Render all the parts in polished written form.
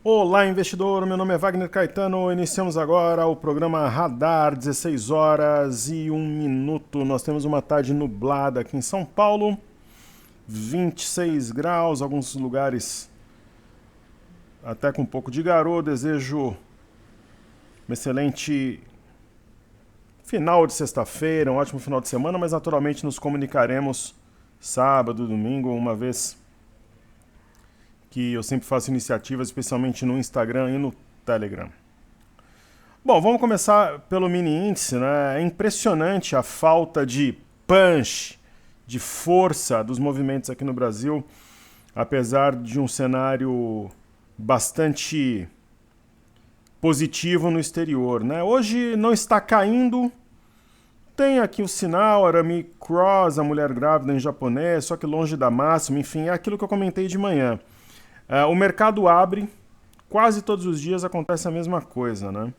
Olá, investidor. Meu nome é Wagner Caetano. Iniciamos agora o programa Radar, 16 horas e 1 minuto. Nós temos uma tarde nublada aqui em São Paulo, 26 graus, alguns lugares até com um pouco de garoa. Desejo um excelente final de sexta-feira, um ótimo final de semana, mas naturalmente nos comunicaremos sábado, domingo, uma vez que eu sempre faço iniciativas, especialmente no Instagram e no Telegram. Bom, vamos começar pelo mini índice, né? É impressionante a falta de punch, de força dos movimentos aqui no Brasil, apesar de um cenário bastante positivo no exterior, né? Hoje não está caindo, tem aqui o sinal Arami Cross, a mulher grávida em japonês, só que longe da máxima, enfim, é aquilo que eu comentei de manhã. O mercado abre, quase todos os dias acontece a mesma coisa, né?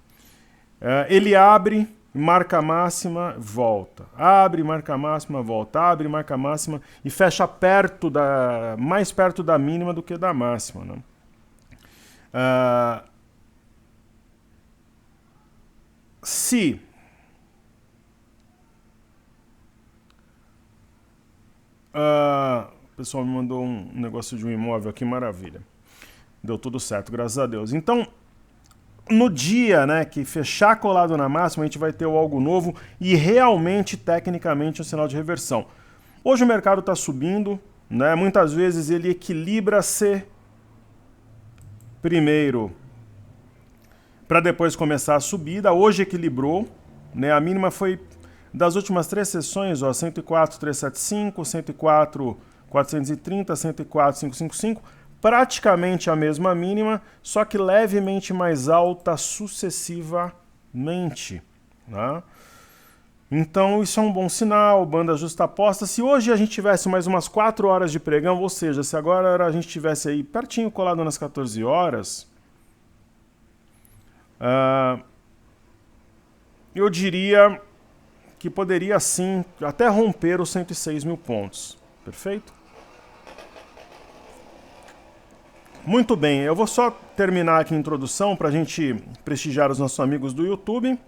Ele abre, marca a máxima, volta. Abre, marca a máxima, volta. Abre, marca a máxima e fecha mais perto da mínima do que da máxima, né? Se o pessoal me mandou um negócio de um imóvel aqui, maravilha. Deu tudo certo, graças a Deus. Então, no dia, né, que fechar colado na máxima, a gente vai ter o algo novo e realmente, tecnicamente, um sinal de reversão. Hoje o mercado está subindo, né? Muitas vezes ele equilibra-se primeiro para depois começar a subida. Hoje equilibrou, né? A mínima foi das últimas 3 sessões, ó, 104.375, 104.430, 104.555, praticamente a mesma mínima, só que levemente mais alta sucessivamente, né? Então isso é um bom sinal, banda justaposta. Se hoje a gente tivesse mais umas 4 horas de pregão, ou seja, se agora a gente tivesse aí pertinho colado nas 14 horas, eu diria que poderia sim até romper os 106 mil pontos. Perfeito? Muito bem, eu vou só terminar aqui a introdução para a gente prestigiar os nossos amigos do YouTube.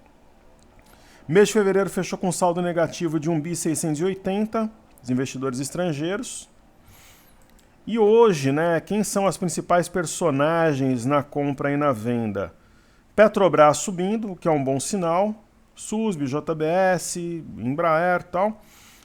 Mês de fevereiro fechou com saldo negativo de 1.680, os investidores estrangeiros. E hoje, né, quem são as principais personagens na compra e na venda? Petrobras subindo, o que é um bom sinal. SUSB, JBS, Embraer e tal.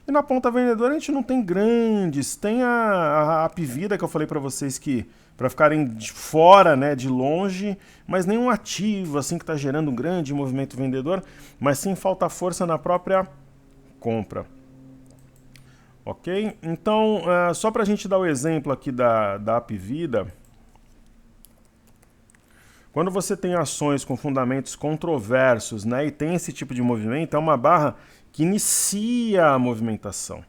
E na ponta vendedora a gente não tem grandes. Tem a Apivida, que eu falei para vocês que para ficarem de fora, né, de longe, mas nenhum ativo assim que está gerando um grande movimento vendedor, mas sim falta força na própria compra. Ok? Então, só para a gente dar o exemplo aqui da Apivida, quando você tem ações com fundamentos controversos, né, e tem esse tipo de movimento, é uma barra que inicia a movimentação.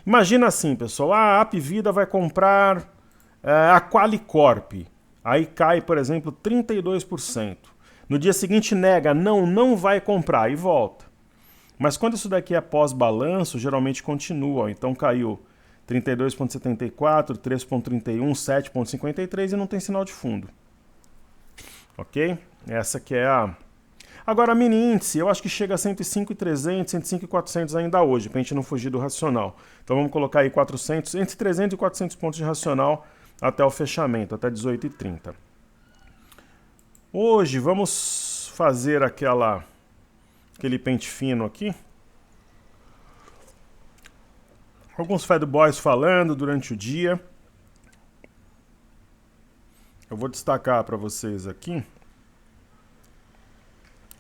Imagina assim, pessoal, a Apivida vai comprar a Qualicorp. Aí cai, por exemplo, 32%. No dia seguinte nega, não vai comprar e volta. Mas quando isso daqui é pós-balanço, geralmente continua. Então caiu 32,74, 3,31, 7,53 e não tem sinal de fundo. Ok? Essa que é a... Agora, a mini índice, eu acho que chega a 105.300, 105.400 ainda hoje, para a gente não fugir do racional. Então vamos colocar aí 400, entre 300 e 400 pontos de racional até o fechamento, até 18h30. Hoje vamos fazer aquele pente fino aqui. Alguns Fed Boys falando durante o dia. Eu vou destacar para vocês aqui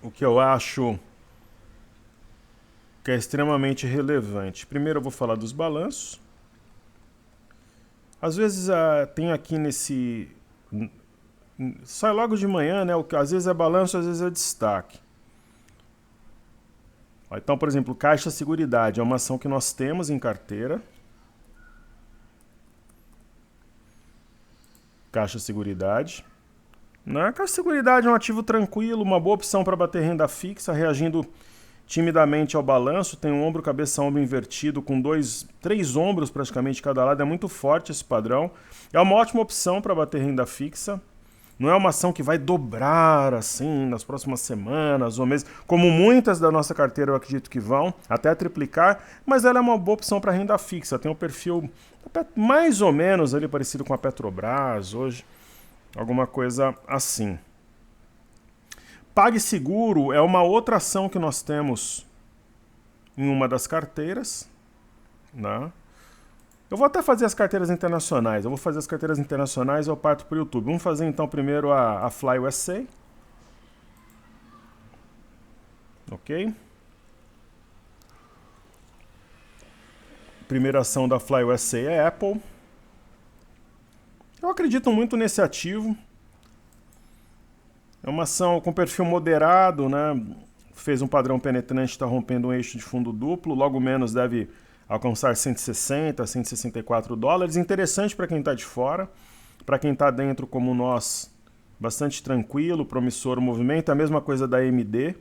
o que eu acho que é extremamente relevante. Primeiro eu vou falar dos balanços. Às vezes tem aqui nesse... Sai logo de manhã, né? Às vezes é balanço, às vezes é destaque. Então, por exemplo, Caixa Seguridade é uma ação que nós temos em carteira. Caixa Seguridade. Caixa Seguridade é um ativo tranquilo, uma boa opção para bater renda fixa, reagindo timidamente ao balanço, tem um ombro, cabeça, ombro invertido, com 3 ombros praticamente de cada lado, é muito forte esse padrão. É uma ótima opção para bater renda fixa. Não é uma ação que vai dobrar assim nas próximas semanas ou meses, como muitas da nossa carteira eu acredito que vão, até triplicar, mas ela é uma boa opção para renda fixa. Tem um perfil mais ou menos ali parecido com a Petrobras hoje, alguma coisa assim. PagSeguro é uma outra ação que nós temos em uma das carteiras, né? Eu vou até fazer as carteiras internacionais. Eu vou fazer as carteiras internacionais e eu parto para o YouTube. Vamos fazer então primeiro a Fly USA. Ok? Primeira ação da Fly USA é Apple. Eu acredito muito nesse ativo. É uma ação com perfil moderado, né? Fez um padrão penetrante, está rompendo um eixo de fundo duplo. Logo menos deve alcançar 160, 164 dólares. Interessante para quem está de fora. Para quem está dentro, como nós, bastante tranquilo, promissor o movimento. A mesma coisa da AMD.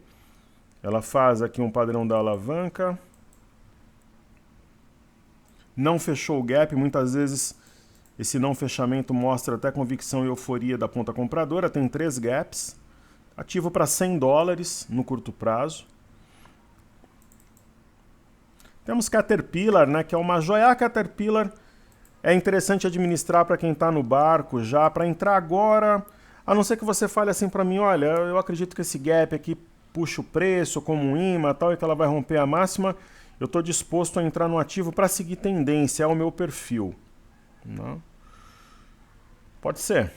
Ela faz aqui um padrão da alavanca. Não fechou o gap. Muitas vezes esse não fechamento mostra até convicção e euforia da ponta compradora. Tem 3 gaps. Ativo para 100 dólares no curto prazo. Temos Caterpillar, né, que é uma joia. A Caterpillar é interessante administrar para quem está no barco já, para entrar agora, a não ser que você fale assim para mim, olha, eu acredito que esse gap aqui puxa o preço como um imã tal, e que ela vai romper a máxima, eu estou disposto a entrar no ativo para seguir tendência, é o meu perfil. Não? Pode ser.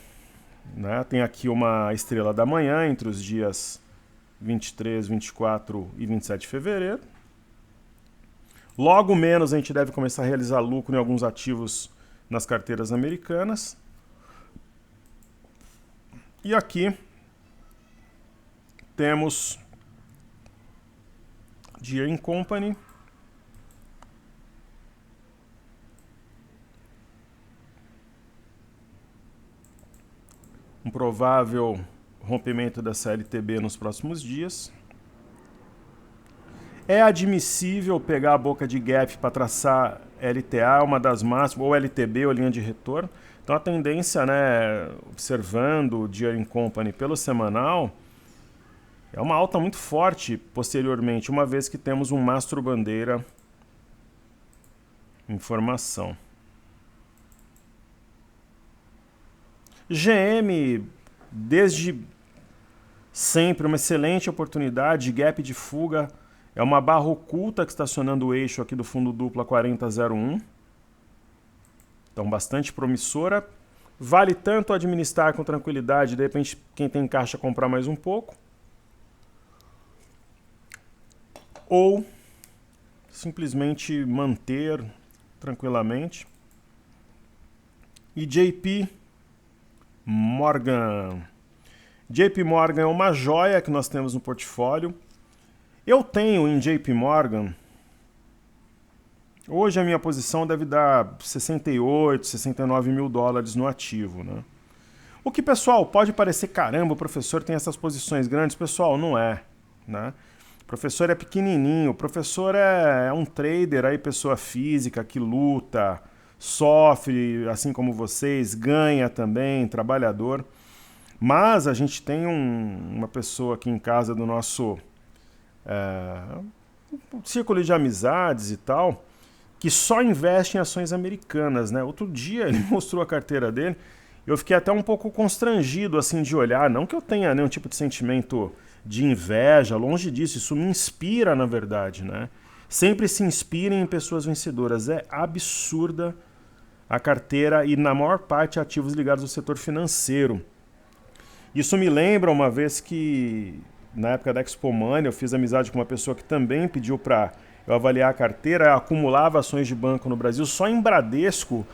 Né? Tem aqui uma estrela da manhã entre os dias 23, 24 e 27 de fevereiro. Logo menos a gente deve começar a realizar lucro em alguns ativos nas carteiras americanas. E aqui temos Deere & Company. Um provável rompimento da CLTB nos próximos dias. É admissível pegar a boca de gap para traçar LTA, uma das máximas, ou LTB, ou linha de retorno. Então a tendência, né, observando o Deere & Company pelo semanal, é uma alta muito forte posteriormente, uma vez que temos um mastro bandeira em formação. GM, desde sempre, uma excelente oportunidade, gap de fuga. É uma barra oculta que está acionando o eixo aqui do fundo duplo a 40,01. Então, bastante promissora. Vale tanto administrar com tranquilidade, de repente, quem tem caixa comprar mais um pouco. Ou simplesmente manter tranquilamente. E JP Morgan. JP Morgan é uma joia que nós temos no portfólio. Eu tenho em JP Morgan, hoje a minha posição deve dar 68, 69 mil dólares no ativo, né? O que, pessoal, pode parecer, caramba, o professor tem essas posições grandes. Pessoal, não é, né? O professor é pequenininho, o professor é um trader, aí, pessoa física que luta, sofre, assim como vocês, ganha também, trabalhador. Mas a gente tem uma pessoa aqui em casa do nosso círculo de amizades e tal, que só investe em ações americanas, né? Outro dia ele mostrou a carteira dele, eu fiquei até um pouco constrangido assim de olhar, não que eu tenha nenhum tipo de sentimento de inveja, longe disso, isso me inspira na verdade, né? Sempre se inspirem em pessoas vencedoras, é absurda a carteira e na maior parte ativos ligados ao setor financeiro. Isso me lembra uma vez que na época da Expo Money, eu fiz amizade com uma pessoa que também pediu para eu avaliar a carteira, acumulava ações de banco no Brasil, só em Bradesco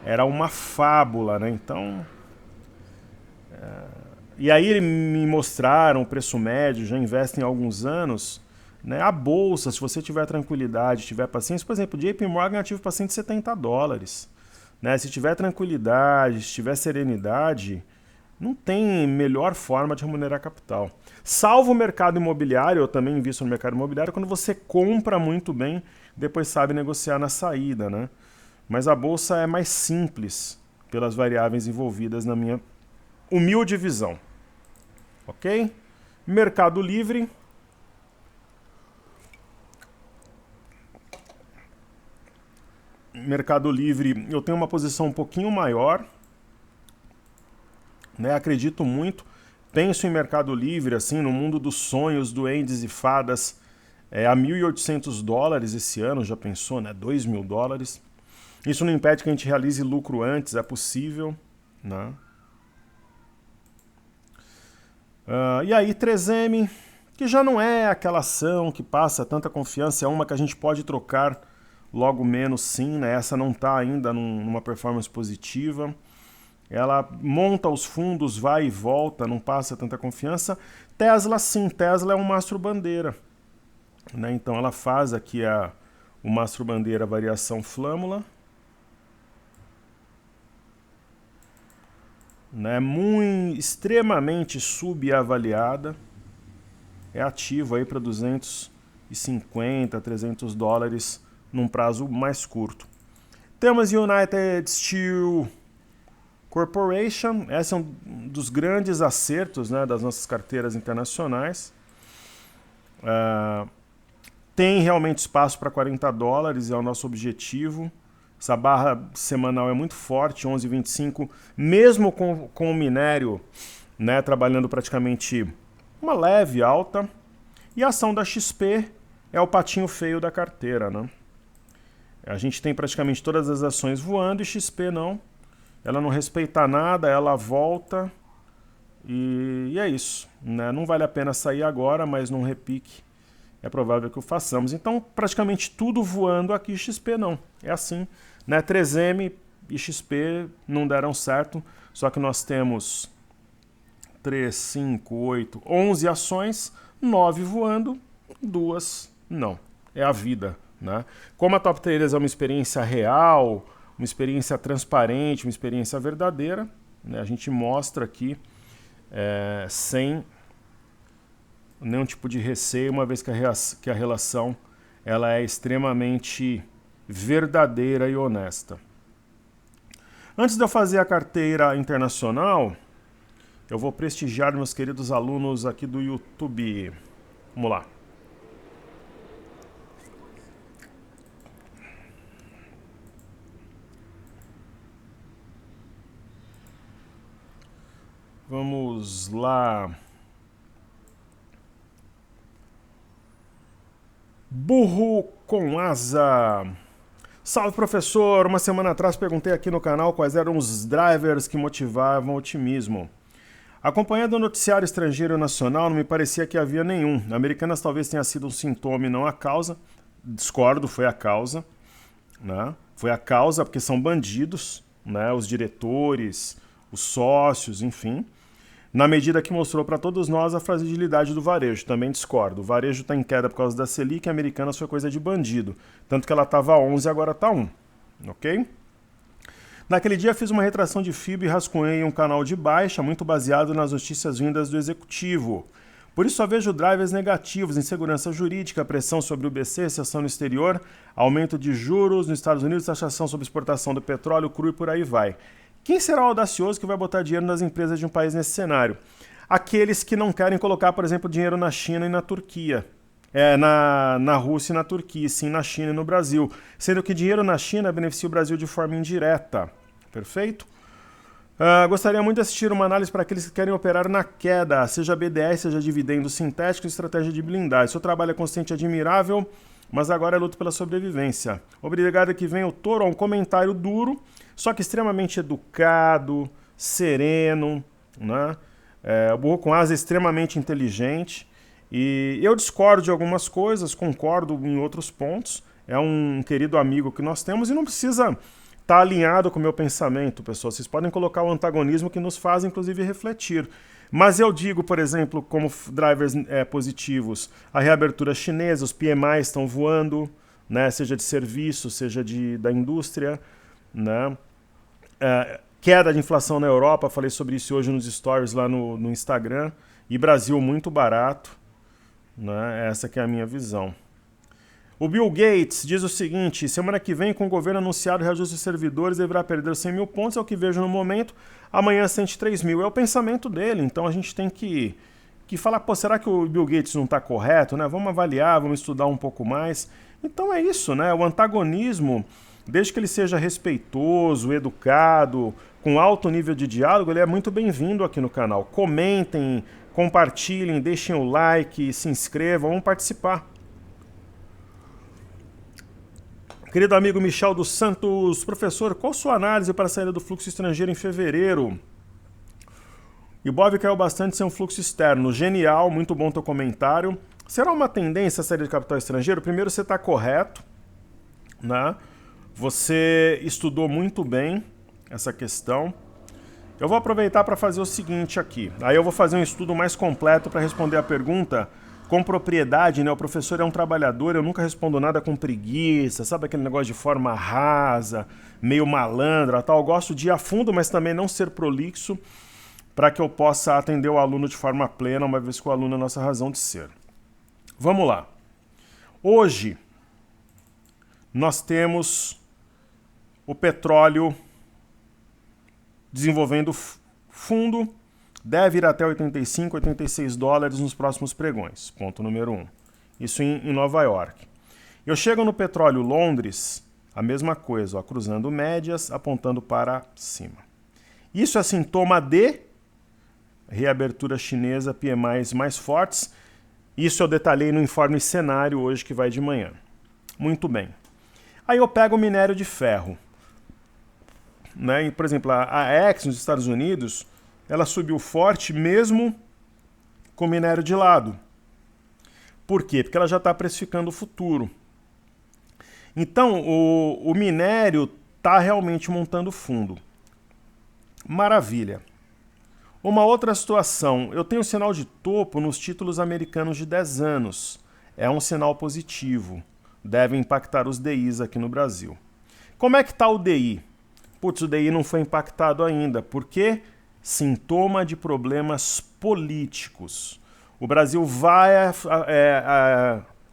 era uma fábula, né? Então, e aí me mostraram o preço médio, já investem há alguns anos, né? A bolsa, se você tiver tranquilidade, tiver paciência, por exemplo, o JP Morgan é ativo para 170 dólares, né? Se tiver tranquilidade, se tiver serenidade, não tem melhor forma de remunerar capital. Salvo o mercado imobiliário, eu também invisto no mercado imobiliário, quando você compra muito bem, depois sabe negociar na saída, né? Mas a bolsa é mais simples pelas variáveis envolvidas na minha humilde visão. Ok? Mercado Livre. Mercado Livre, eu tenho uma posição um pouquinho maior, né? Acredito muito. Penso em Mercado Livre, assim, no mundo dos sonhos, duendes e fadas, a $1.800 esse ano, já pensou, né? $2.000. Isso não impede que a gente realize lucro antes, é possível, né? E aí 3M, que já não é aquela ação que passa tanta confiança, é uma que a gente pode trocar logo menos sim, né? Essa não está ainda numa performance positiva. Ela monta os fundos, vai e volta, não passa tanta confiança. Tesla sim, Tesla é um mastro-bandeira, né? Então ela faz aqui o mastro-bandeira variação flâmula, né? Extremamente subavaliada, é ativo aí para $250, $300 num prazo mais curto. Temos United Steel Corporation, esse é um dos grandes acertos, né, das nossas carteiras internacionais. Tem realmente espaço para $40, é o nosso objetivo. Essa barra semanal é muito forte, 11,25, mesmo com o minério, né, trabalhando praticamente uma leve alta. E a ação da XP é o patinho feio da carteira, né? A gente tem praticamente todas as ações voando e XP não. Ela não respeita nada, ela volta e é isso, né? Não vale a pena sair agora, mas num repique é provável que o façamos. Então, praticamente tudo voando aqui, XP não. É assim, né? 3M e XP não deram certo, só que nós temos 3, 5, 8, 11 ações, 9 voando, 2 não. É a vida, né? Como a Top Traders é uma experiência real, uma experiência transparente, uma experiência verdadeira, né? A gente mostra aqui sem nenhum tipo de receio, uma vez que a relação ela é extremamente verdadeira e honesta. Antes de eu fazer a carteira internacional, eu vou prestigiar meus queridos alunos aqui do YouTube. Vamos lá. Vamos lá. Burro com asa. Salve, professor! Uma semana atrás perguntei aqui no canal quais eram os drivers que motivavam o otimismo. Acompanhando o noticiário estrangeiro e nacional, não me parecia que havia nenhum. Americanas talvez tenha sido um sintoma e não a causa. Discordo, foi a causa, né? Foi a causa porque são bandidos, né? Os diretores, os sócios, enfim. Na medida que mostrou para todos nós a fragilidade do varejo, também discordo. O varejo está em queda por causa da Selic, a Americanas foi coisa de bandido. Tanto que ela estava 11 e agora está 1. Ok? Naquele dia fiz uma retração de FIBO e rascunhei um canal de baixa, muito baseado nas notícias vindas do executivo. Por isso só vejo drivers negativos, insegurança jurídica, pressão sobre o BC, recessão no exterior, aumento de juros nos Estados Unidos, taxação sobre exportação do petróleo cru e por aí vai. Quem será o audacioso que vai botar dinheiro nas empresas de um país nesse cenário? Aqueles que não querem colocar, por exemplo, dinheiro na China e na Turquia. Na Rússia e na Turquia, sim na China e no Brasil. Sendo que dinheiro na China beneficia o Brasil de forma indireta. Perfeito? Gostaria muito de assistir uma análise para aqueles que querem operar na queda, seja BDR, seja dividendo sintético e estratégia de blindagem. Seu trabalho é consciente e admirável, mas agora é luta pela sobrevivência. Obrigado que vem o Toro, um comentário duro, só que extremamente educado, sereno, né? O Burro com Asa é extremamente inteligente e eu discordo de algumas coisas, concordo em outros pontos. É um querido amigo que nós temos e não precisa estar alinhado com o meu pensamento, pessoal. Vocês podem colocar o antagonismo que nos faz, inclusive, refletir. Mas eu digo, por exemplo, como drivers positivos, a reabertura chinesa, os PMIs estão voando, né? Seja de serviço, seja da indústria, né? Queda de inflação na Europa, falei sobre isso hoje nos stories lá no Instagram, e Brasil muito barato, né? Essa que é a minha visão. O Bill Gates diz o seguinte: semana que vem, com o governo anunciado reajuste de servidores, deverá perder 100 mil pontos, é o que vejo no momento. Amanhã 103 mil. É o pensamento dele, então a gente tem que falar, pô, será que o Bill Gates não está correto, né? Vamos avaliar, vamos estudar um pouco mais. Então é isso, né? O antagonismo, desde que ele seja respeitoso, educado, com alto nível de diálogo, ele é muito bem-vindo aqui no canal. Comentem, compartilhem, deixem o like, se inscrevam, vamos participar. Querido amigo Michel dos Santos, professor, qual sua análise para a saída do fluxo estrangeiro em fevereiro? Ibov caiu bastante sem um fluxo externo. Genial, muito bom teu comentário. Será uma tendência a saída de capital estrangeiro? Primeiro, você está correto, né? Você estudou muito bem essa questão. Eu vou aproveitar para fazer o seguinte aqui. Aí eu vou fazer um estudo mais completo para responder a pergunta com propriedade, né? O professor é um trabalhador, eu nunca respondo nada com preguiça, sabe aquele negócio de forma rasa, meio malandra, tal. Eu gosto de ir a fundo, mas também não ser prolixo, para que eu possa atender o aluno de forma plena, uma vez que o aluno é a nossa razão de ser. Vamos lá. Hoje, nós temos o petróleo desenvolvendo fundo, deve ir até 85, 86 dólares nos próximos pregões. Ponto número 1. Isso em Nova York. Eu chego no petróleo Londres, a mesma coisa, ó, cruzando médias, apontando para cima. Isso é sintoma de reabertura chinesa, PMIs mais fortes. Isso eu detalhei no informe cenário hoje que vai de manhã. Muito bem. Aí eu pego o minério de ferro. Né? E, por exemplo, a Exxon nos Estados Unidos, ela subiu forte mesmo com o minério de lado. Por quê? Porque ela já está precificando o futuro. Então, o minério está realmente montando fundo. Maravilha. Uma outra situação, eu tenho sinal de topo nos títulos americanos de 10 anos. É um sinal positivo. Deve impactar os DIs aqui no Brasil. Como é que está o DI? Putz, o DI não foi impactado ainda. Por quê? Sintoma de problemas políticos. O Brasil vai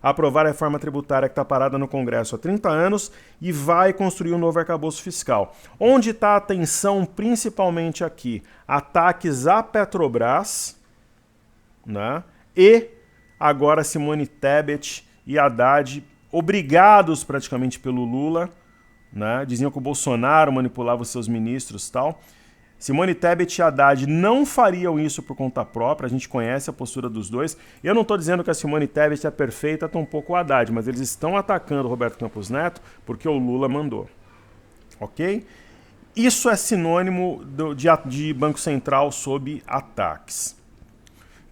aprovar a reforma tributária que está parada no Congresso há 30 anos e vai construir um novo arcabouço fiscal. Onde está a atenção principalmente aqui? Ataques à Petrobras, né? E agora Simone Tebet e Haddad, obrigados praticamente pelo Lula, né? Diziam que o Bolsonaro manipulava os seus ministros e tal. Simone Tebet e Haddad não fariam isso por conta própria, a gente conhece a postura dos dois. Eu não estou dizendo que a Simone Tebet é perfeita, tampouco o Haddad, mas eles estão atacando o Roberto Campos Neto porque o Lula mandou. Ok? Isso é sinônimo de Banco Central sob ataques,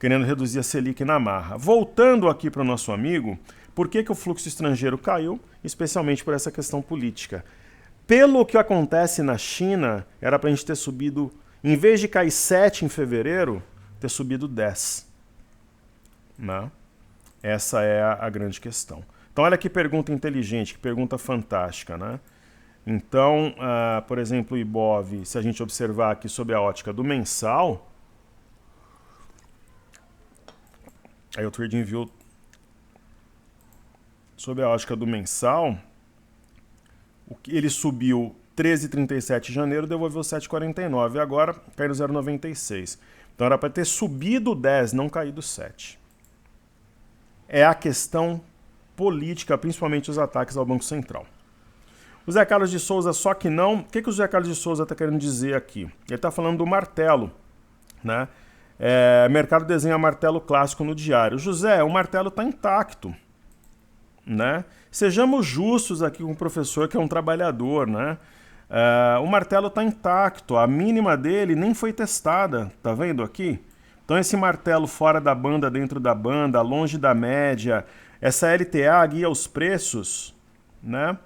querendo reduzir a Selic na marra. Voltando aqui para o nosso amigo, por que o fluxo estrangeiro caiu? Especialmente por essa questão política. Pelo que acontece na China, era para a gente ter subido, em vez de cair 7 em fevereiro, ter subido 10. Né? Essa é a grande questão. Então, olha que pergunta inteligente, que pergunta fantástica. Né? Então, por exemplo, o Ibov, se a gente observar aqui sob a ótica do mensal, aí o TradingView, sob a ótica do mensal, ele subiu 13,37 em janeiro, devolveu 7,49. Agora cai no 0,96. Então era para ter subido 10, não caído 7. É a questão política, principalmente os ataques ao Banco Central. O Zé Carlos de Souza, só que não. O que o Zé Carlos de Souza está querendo dizer aqui? Ele está falando do martelo. Né? Mercado desenha martelo clássico no diário. José, o martelo está intacto. Né? Sejamos justos aqui com o professor, que é um trabalhador, né? O martelo está intacto, a mínima dele nem foi testada, tá vendo aqui? Então esse martelo fora da banda, dentro da banda, longe da média, essa LTA guia os preços, né?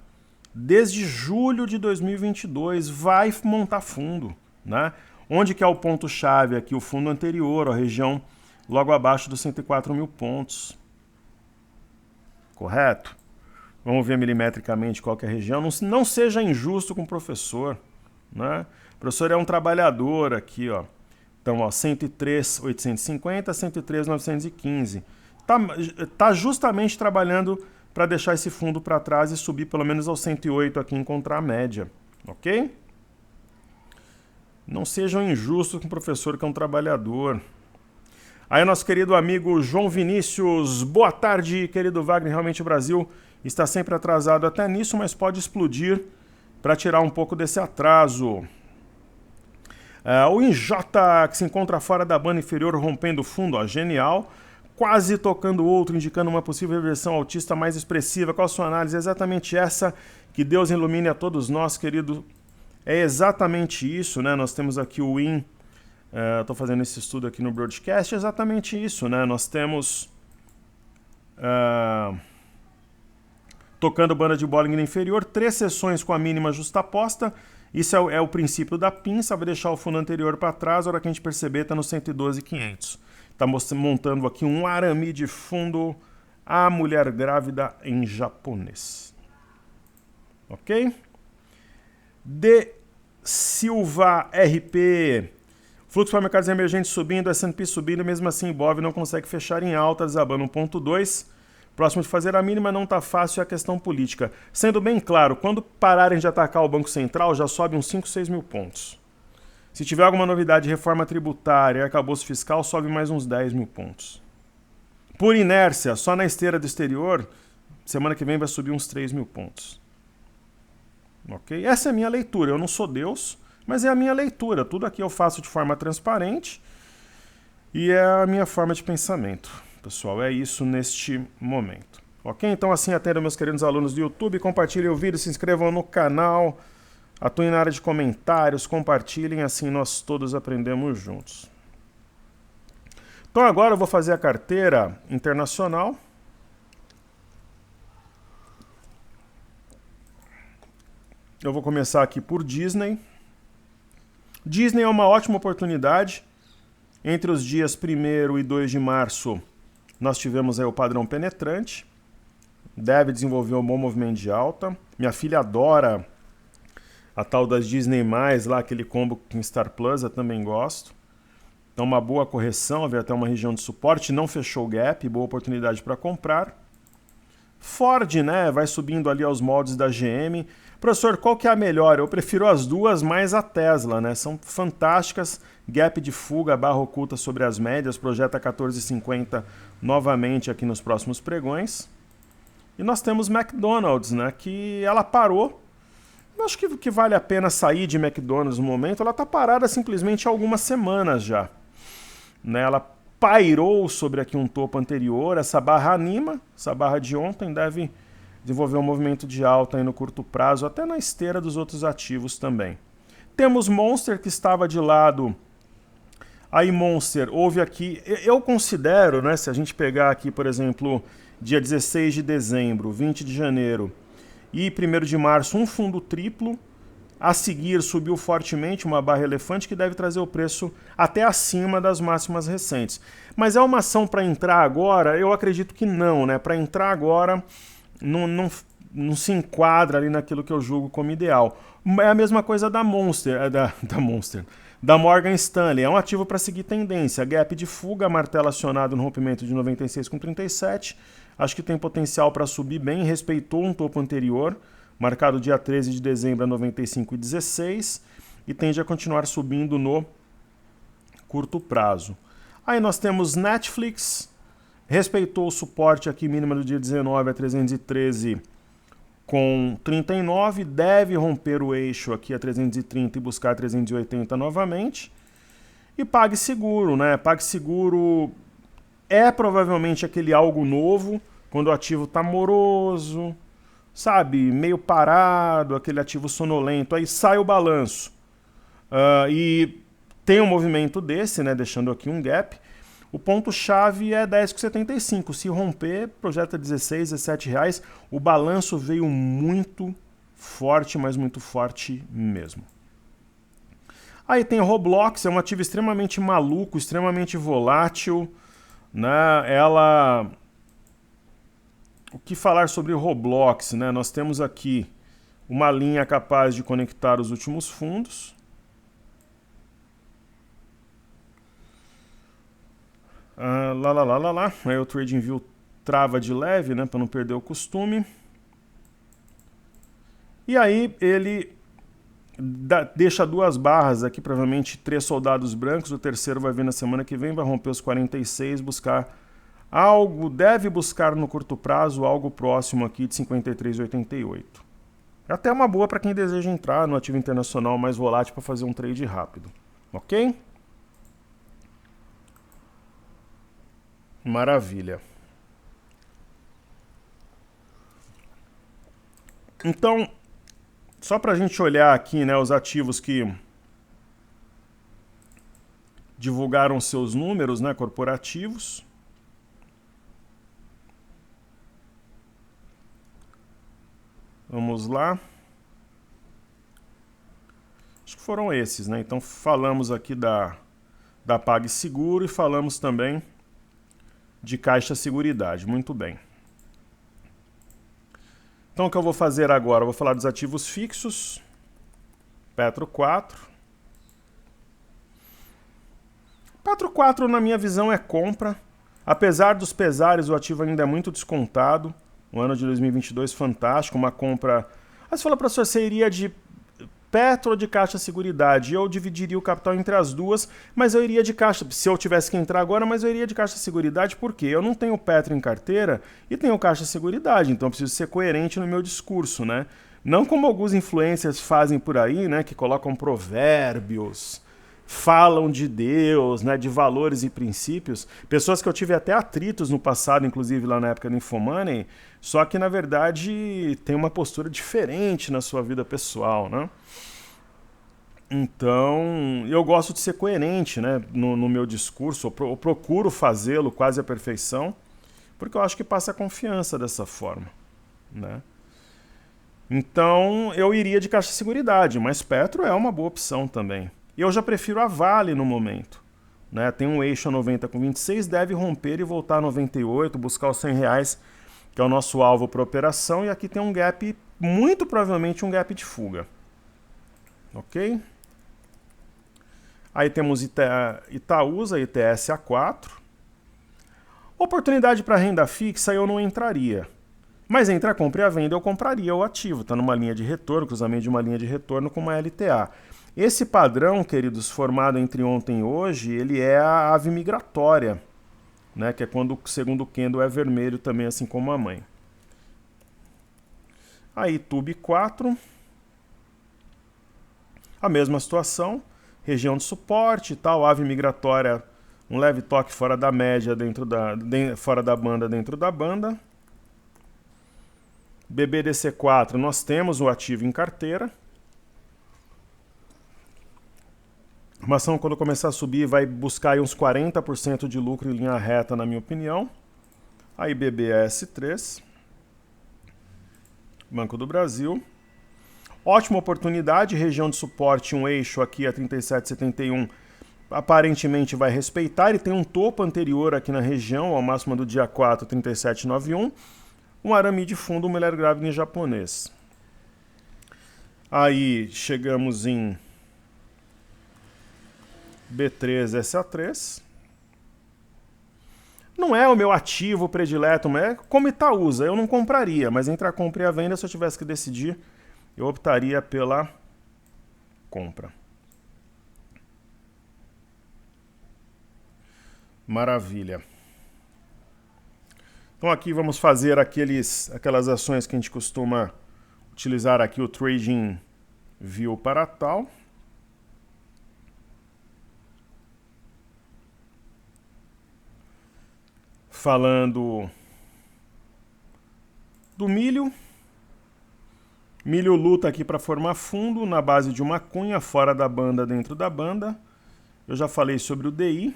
Desde julho de 2022 vai montar fundo, né? Onde que é o ponto-chave aqui? O fundo anterior, a região logo abaixo dos 104 mil pontos. Correto? Vamos ver milimetricamente qual que é a região. Não seja injusto com o professor. Né? O professor é um trabalhador aqui. Ó. Então, ó, 103,850, 103,915. Tá justamente trabalhando para deixar esse fundo para trás e subir pelo menos aos 108 aqui e encontrar a média, ok? Não sejam injustos com o professor que é um trabalhador. Aí nosso querido amigo João Vinícius, boa tarde, querido Wagner, realmente o Brasil está sempre atrasado até nisso, mas pode explodir para tirar um pouco desse atraso. O Injota, que se encontra fora da banda inferior, rompendo o fundo, ó, genial. Quase tocando outro, indicando uma possível reversão autista mais expressiva. Qual a sua análise? É exatamente essa. Que Deus ilumine a todos nós, querido. É exatamente isso, né? Nós temos aqui o Win. Estou fazendo esse estudo aqui no broadcast. É exatamente isso, né? Nós temos tocando banda de Bollinger inferior, 3 sessões com a mínima justaposta. Isso é o princípio da pinça. Vai deixar o fundo anterior para trás. A hora que a gente perceber, está no 112.500. Está montando aqui um arame de fundo. A mulher grávida em japonês. Ok? De Silva RP. Fluxo para mercados emergentes subindo, S&P subindo, mesmo assim Ibov não consegue fechar em alta, desabando 1.2. Próximo de fazer a mínima não está fácil, é a questão política. Sendo bem claro, quando pararem de atacar o Banco Central, já sobe uns 5, 6 mil pontos. Se tiver alguma novidade de reforma tributária e arcabouço fiscal, sobe mais uns 10 mil pontos. Por inércia, só na esteira do exterior, semana que vem vai subir uns 3 mil pontos. Ok? Essa é a minha leitura. Eu não sou Deus, mas é a minha leitura. Tudo aqui eu faço de forma transparente e é a minha forma de pensamento. Pessoal, é isso neste momento. Ok? Então assim atendo meus queridos alunos do YouTube. Compartilhem o vídeo, se inscrevam no canal, atuem na área de comentários, compartilhem, assim nós todos aprendemos juntos. Então agora eu vou fazer a carteira internacional. Eu vou começar aqui por Disney. Disney é uma ótima oportunidade. Entre os dias 1º e 2 de março, nós tivemos aí o padrão penetrante. Deve desenvolver um bom movimento de alta. Minha filha adora a tal das Disney+, lá aquele combo com Star Plus, eu também gosto. Então uma boa correção, veio até uma região de suporte, não fechou o gap, boa oportunidade para comprar. Ford, né, vai subindo ali aos moldes da GM. Professor, qual que é a melhor? Eu prefiro as duas mais a Tesla, né? São fantásticas. Gap de fuga, barra oculta sobre as médias, projeta 14,50 novamente aqui nos próximos pregões. E nós temos McDonald's, né, que ela parou. Eu acho que vale a pena sair de McDonald's no momento. Ela está parada simplesmente há algumas semanas já. Né? Ela pairou sobre aqui um topo anterior, essa barra anima, essa barra de ontem deve desenvolver um movimento de alta aí no curto prazo, até na esteira dos outros ativos também. Temos Monster, que estava de lado. Aí Monster, houve aqui, eu considero, né, se a gente pegar aqui, por exemplo, dia 16 de dezembro, 20 de janeiro e 1º de março, um fundo triplo. A seguir subiu fortemente uma barra elefante que deve trazer o preço até acima das máximas recentes. Mas é uma ação para entrar agora? Eu acredito que não, né? Para entrar agora não se enquadra ali naquilo que eu julgo como ideal. É a mesma coisa da Monster, da Morgan Stanley. É um ativo para seguir tendência. Gap de fuga, martelo acionado no rompimento de 96,37. Acho que tem potencial para subir bem, respeitou um topo anterior, marcado dia 13 de dezembro a 95,16 e tende a continuar subindo no curto prazo. Aí nós temos Netflix, respeitou o suporte aqui mínimo do dia 19 a 313 com 39, deve romper o eixo aqui a 330 e buscar 380 novamente. E PagSeguro, né? PagSeguro é provavelmente aquele algo novo, quando o ativo está moroso, sabe, meio parado, aquele ativo sonolento, aí sai o balanço e tem um movimento desse, né, deixando aqui um gap. O ponto-chave é 10,75. Se romper, projeta 16, 17 reais. O balanço veio muito forte, mas muito forte mesmo. Aí tem o Roblox, é um ativo extremamente maluco, extremamente volátil, né? O que falar sobre o Roblox, né? Nós temos aqui uma linha capaz de conectar os últimos fundos. Aí o TradingView trava de leve, né, para não perder o costume. E aí ele deixa 2 barras aqui, provavelmente 3 soldados brancos, o terceiro vai vir na semana que vem, vai romper os 46, buscar algo, deve buscar no curto prazo algo próximo aqui de 53,88. É até uma boa para quem deseja entrar no ativo internacional mais volátil para fazer um trade rápido, ok? Maravilha. Então, só para a gente olhar aqui, né, os ativos que divulgaram seus números, né, corporativos. Vamos lá. Acho que foram esses, né? Então falamos aqui da PagSeguro e falamos também de Caixa Seguridade. Muito bem. Então o que eu vou fazer agora? Eu vou falar dos ativos fixos. Petro 4. Petro 4, na minha visão, é compra. Apesar dos pesares, o ativo ainda é muito descontado. O ano de 2022 fantástico, uma compra... Aí você fala, professor, você iria de Petro ou de Caixa Seguridade? Eu dividiria o capital entre as duas, mas eu iria de Caixa... Se eu tivesse que entrar agora, mas eu iria de Caixa Seguridade, porque eu não tenho Petro em carteira e tenho Caixa Seguridade, então eu preciso ser coerente no meu discurso, né? Não como alguns influencers fazem por aí, né, que colocam provérbios, falam de Deus, né, de valores e princípios. Pessoas que eu tive até atritos no passado, inclusive lá na época do Infomoney, só que na verdade tem uma postura diferente na sua vida pessoal, né? Então, eu gosto de ser coerente, né, no meu discurso, eu procuro fazê-lo quase à perfeição, porque eu acho que passa confiança dessa forma, né? Então, eu iria de Caixa Seguridade, mas Petro é uma boa opção também. E eu já prefiro a Vale no momento, né? Tem um eixo a 90 com 26, deve romper e voltar a 98, buscar os R$100, que é o nosso alvo para operação, e aqui tem um gap, muito provavelmente um gap de fuga. Ok? Aí temos Itaúsa, ITS A4. Oportunidade para renda fixa eu não entraria. Mas entre a compra e a venda eu compraria o ativo. Está numa linha de retorno, cruzamento de uma linha de retorno com uma LTA. Esse padrão, queridos, formado entre ontem e hoje, ele é a ave migratória, né? Que é quando o segundo candle é vermelho também, assim como a mãe. Aí, TUB 4. A mesma situação. Região de suporte e tal, ave migratória, um leve toque fora da média, fora da banda, dentro da banda. BBDC4, nós temos o ativo em carteira. Uma ação, quando começar a subir, vai buscar aí uns 40% de lucro em linha reta, na minha opinião. Aí BBS3, Banco do Brasil. Ótima oportunidade, região de suporte, um eixo aqui a 37,71, aparentemente vai respeitar. Ele tem um topo anterior aqui na região, ao máximo do dia 4, 37,91. Um arame de fundo, um mulher grávida em japonês. Aí chegamos em B3SA3. Não é o meu ativo predileto, mas é como Itaúsa. Eu não compraria, mas entre a compra e a venda, se eu tivesse que decidir, eu optaria pela compra. Maravilha. Então aqui vamos fazer aquelas ações que a gente costuma utilizar aqui, o Trading View para tal. Falando do milho. Milho luta aqui para formar fundo na base de uma cunha, fora da banda, dentro da banda. Eu já falei sobre o DI.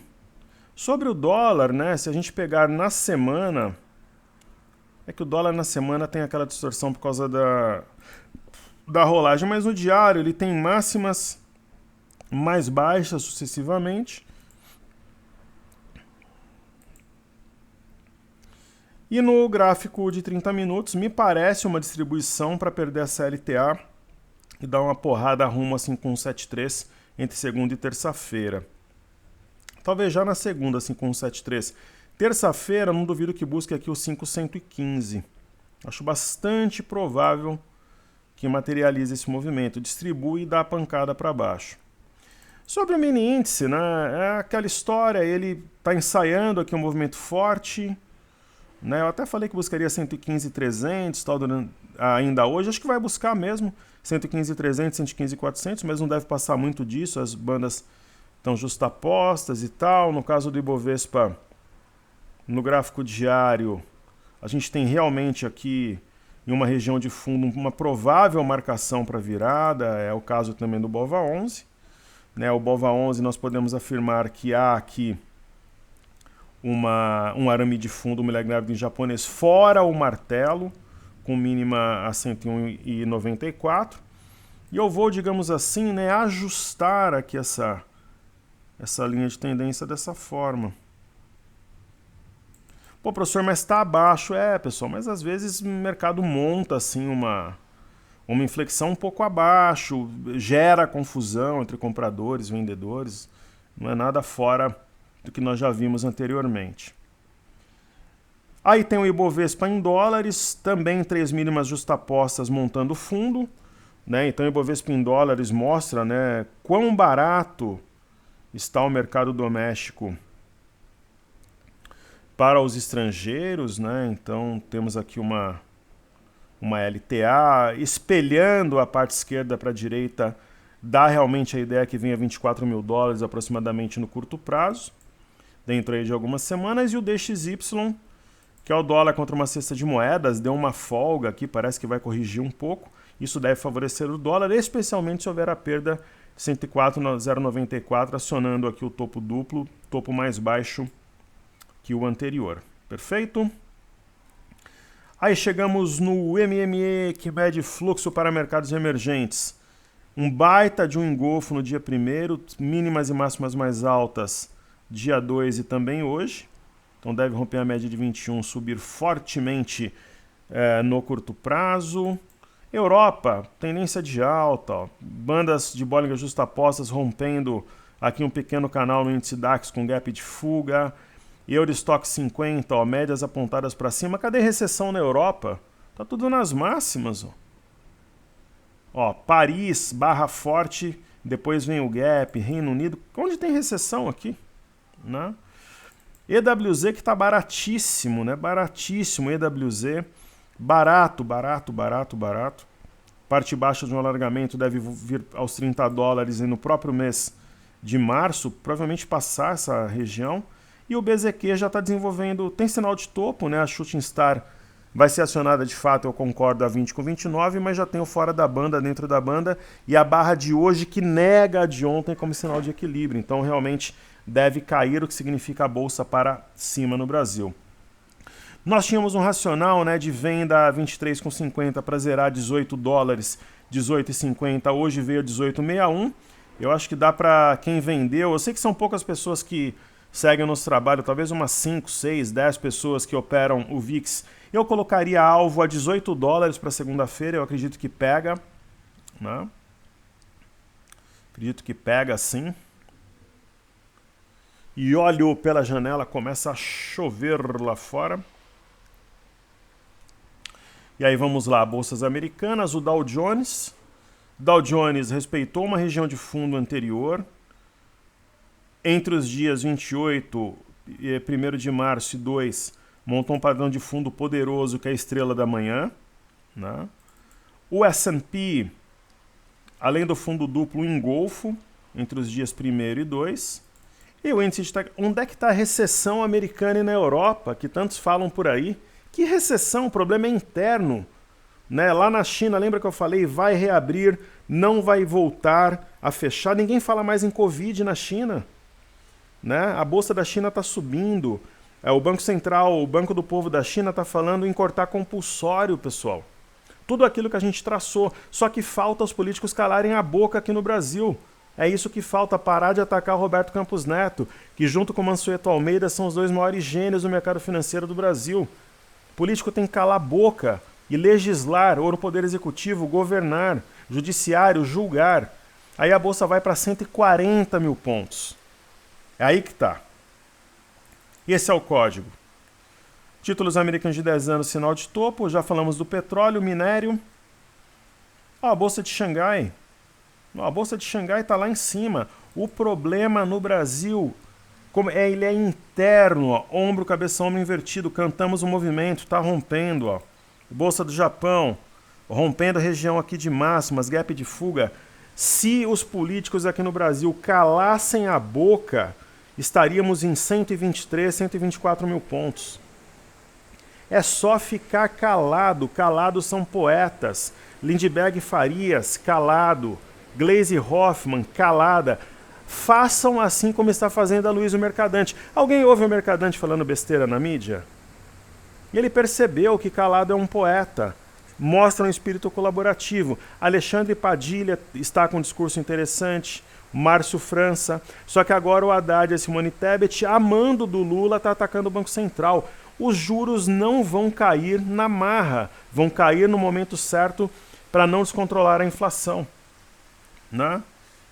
Sobre o dólar, né? Se a gente pegar na semana, é que o dólar na semana tem aquela distorção por causa da rolagem, mas no diário ele tem máximas mais baixas sucessivamente. E no gráfico de 30 minutos, me parece uma distribuição para perder essa LTA e dar uma porrada rumo assim com 7,3 entre segunda e terça-feira. Talvez já na segunda, assim com 7,3, Terça-feira, não duvido que busque aqui o 5.115. Acho bastante provável que materialize esse movimento, distribui e dá a pancada para baixo. Sobre o mini índice, né, é aquela história, ele está ensaiando aqui um movimento forte, né, eu até falei que buscaria 115.300 tal, ainda hoje, acho que vai buscar mesmo 115.300, 115.400, mas não deve passar muito disso, as bandas estão justapostas e tal. No caso do Ibovespa, no gráfico diário, a gente tem realmente aqui em uma região de fundo uma provável marcação para virada, é o caso também do BOVA11. Né, o BOVA11 nós podemos afirmar que há aqui um arame de fundo, um milagre em japonês, fora o martelo, com mínima a 101,94. E eu vou, digamos assim, né, ajustar aqui essa linha de tendência dessa forma. Pô, professor, mas está abaixo. É, pessoal, mas às vezes o mercado monta assim uma inflexão um pouco abaixo, gera confusão entre compradores e vendedores, não é nada fora do que nós já vimos anteriormente. Aí tem o Ibovespa em dólares, também 3 mínimas justapostas montando fundo, né? Então o Ibovespa em dólares mostra, né, quão barato está o mercado doméstico para os estrangeiros, né? Então temos aqui uma LTA espelhando a parte esquerda para a direita, dá realmente a ideia que venha 24 mil dólares aproximadamente no curto prazo, dentro aí de algumas semanas, e o DXY, que é o dólar contra uma cesta de moedas, deu uma folga aqui, parece que vai corrigir um pouco, isso deve favorecer o dólar, especialmente se houver a perda 104,094, acionando aqui o topo duplo, topo mais baixo que o anterior. Perfeito? Aí chegamos no MME, que mede fluxo para mercados emergentes. Um baita de um engolfo no dia 1º, mínimas e máximas mais altas dia 2 e também hoje. Então deve romper a média de 21, subir fortemente no curto prazo. Europa, tendência de alta, ó. Bandas de Bollinger justapostas rompendo aqui um pequeno canal no índice DAX com gap de fuga. Eurostock 50, ó, médias apontadas para cima. Cadê recessão na Europa? Tá tudo nas máximas. Ó, Paris, barra forte, depois vem o gap, Reino Unido. Onde tem recessão aqui? Né? EWZ que está baratíssimo, né? Baratíssimo EWZ. Barato. Parte baixa de um alargamento deve vir aos 30 dólares e no próprio mês de março, provavelmente passar essa região. E o BZQ já está desenvolvendo, tem sinal de topo, né? A Shooting Star vai ser acionada de fato, eu concordo, a 20 com 29, mas já tem o fora da banda, dentro da banda, e a barra de hoje que nega a de ontem como sinal de equilíbrio. Então realmente deve cair, o que significa a bolsa para cima no Brasil. Nós tínhamos um racional, né, de venda a 23,50 para zerar 18 dólares, 18,50, hoje veio a 18,61. Eu acho que dá para quem vendeu, eu sei que são poucas pessoas que seguem o nosso trabalho, talvez umas 5, 6, 10 pessoas que operam o VIX. Eu colocaria alvo a 18 dólares para segunda-feira, eu acredito que pega. Né? Acredito que pega sim. E olho pela janela, começa a chover lá fora. E aí vamos lá, bolsas americanas, o Dow Jones. Dow Jones respeitou uma região de fundo anterior. Entre os dias 28 e 1º de março e 2, montou um padrão de fundo poderoso que é a estrela da manhã. Né? O S&P, além do fundo duplo, engolfo entre os dias 1º e 2. E o índice de... Onde é que está a recessão americana e na Europa, que tantos falam por aí? Que recessão? O problema é interno. Né? Lá na China, lembra que eu falei, vai reabrir, não vai voltar a fechar. Ninguém fala mais em Covid na China. Né? A bolsa da China está subindo, o Banco Central, o Banco do Povo da China está falando em cortar compulsório, pessoal. Tudo aquilo que a gente traçou, só que falta os políticos calarem a boca aqui no Brasil. É isso que falta, parar de atacar o Roberto Campos Neto, que junto com o Mansueto Almeida são os dois maiores gênios do mercado financeiro do Brasil. O político tem que calar a boca e legislar, ou o Poder Executivo, governar, Judiciário, julgar. Aí a bolsa vai para 140 mil pontos. É aí que tá. Esse é o código. Títulos americanos de 10 anos, sinal de topo. Já falamos do petróleo, minério. Ó, a Bolsa de Xangai. Ó, a Bolsa de Xangai está lá em cima. O problema no Brasil, ele é interno. Ó. Ombro, cabeça, ombro invertido. Cantamos o movimento, está rompendo. Ó. Bolsa do Japão, rompendo a região aqui de máximas, gap de fuga. Se os políticos aqui no Brasil calassem a boca, estaríamos em 123, 124 mil pontos. É só ficar calado. Calados são poetas. Lindbergh Farias, calado. Gleisi Hoffmann, calada. Façam assim como está fazendo a Luiz Mercadante. Alguém ouve o Mercadante falando besteira na mídia? Ele percebeu que calado é um poeta. Mostra um espírito colaborativo. Alexandre Padilha está com um discurso interessante. Márcio França. Só que agora o Haddad e a Simone Tebet, amando do Lula, está atacando o Banco Central. Os juros não vão cair na marra. Vão cair no momento certo para não descontrolar a inflação. Né?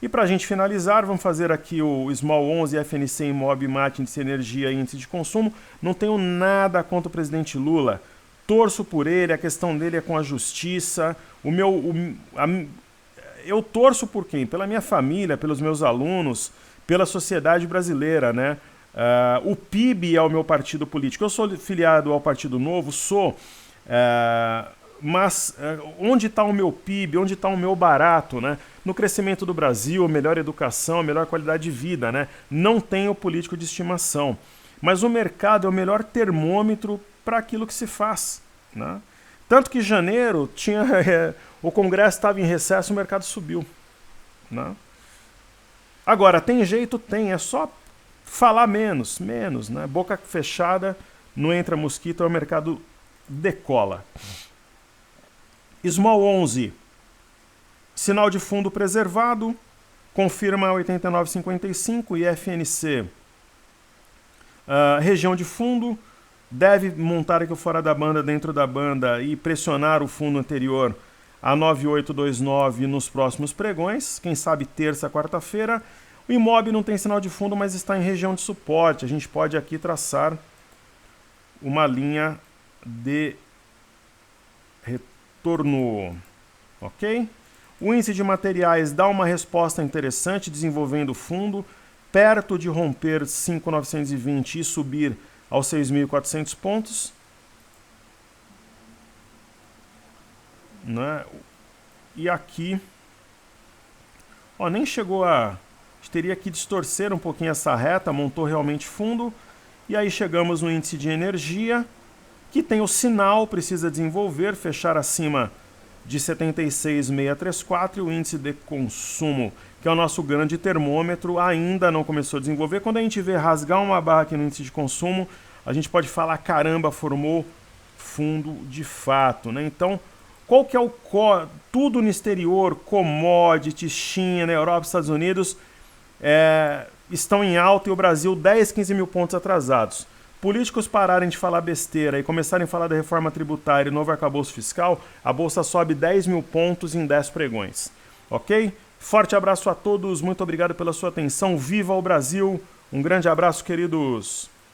E para a gente finalizar, vamos fazer aqui o Small 11, FNC, Imob, MAT, índice de energia e índice de consumo. Não tenho nada contra o presidente Lula. Torço por ele, a questão dele é com a justiça. Eu torço por quem? Pela minha família, pelos meus alunos, pela sociedade brasileira, né? O PIB é o meu partido político. Eu sou filiado ao Partido Novo, mas onde está o meu PIB, onde está o meu barato, né? No crescimento do Brasil, melhor educação, melhor qualidade de vida, né? Não tenho político de estimação. Mas o mercado é o melhor termômetro para aquilo que se faz. Né? Tanto que em janeiro o Congresso estava em recesso, o mercado subiu. Né? Agora, tem jeito? Tem. É só falar menos. Né? Boca fechada, não entra mosquito, o mercado decola. Small 11, sinal de fundo preservado, confirma 89,55 e FNC, região de fundo, deve montar aqui o fora da banda, dentro da banda e pressionar o fundo anterior a 9829 nos próximos pregões, quem sabe terça, quarta-feira. O Imob não tem sinal de fundo, mas está em região de suporte. A gente pode aqui traçar uma linha de retorno, ok? O índice de materiais dá uma resposta interessante, desenvolvendo o fundo, perto de romper 5.920 e subir aos 6.400 pontos. Né? E aqui, ó, nem chegou a... A gente teria que distorcer um pouquinho essa reta, montou realmente fundo. E aí chegamos no índice de energia, que tem o sinal, precisa desenvolver, fechar acima de 76,634, e o índice de consumo, que é o nosso grande termômetro, ainda não começou a desenvolver. Quando a gente vê rasgar uma barra aqui no índice de consumo, a gente pode falar, caramba, formou fundo de fato. Né? Então, qual que é tudo no exterior, commodities, China, Europa, Estados Unidos, estão em alta e o Brasil 10, 15 mil pontos atrasados. Políticos pararem de falar besteira e começarem a falar da reforma tributária e novo arcabouço fiscal, a Bolsa sobe 10 mil pontos em 10 pregões. Ok? Forte abraço a todos, muito obrigado pela sua atenção. Viva o Brasil! Um grande abraço, queridos!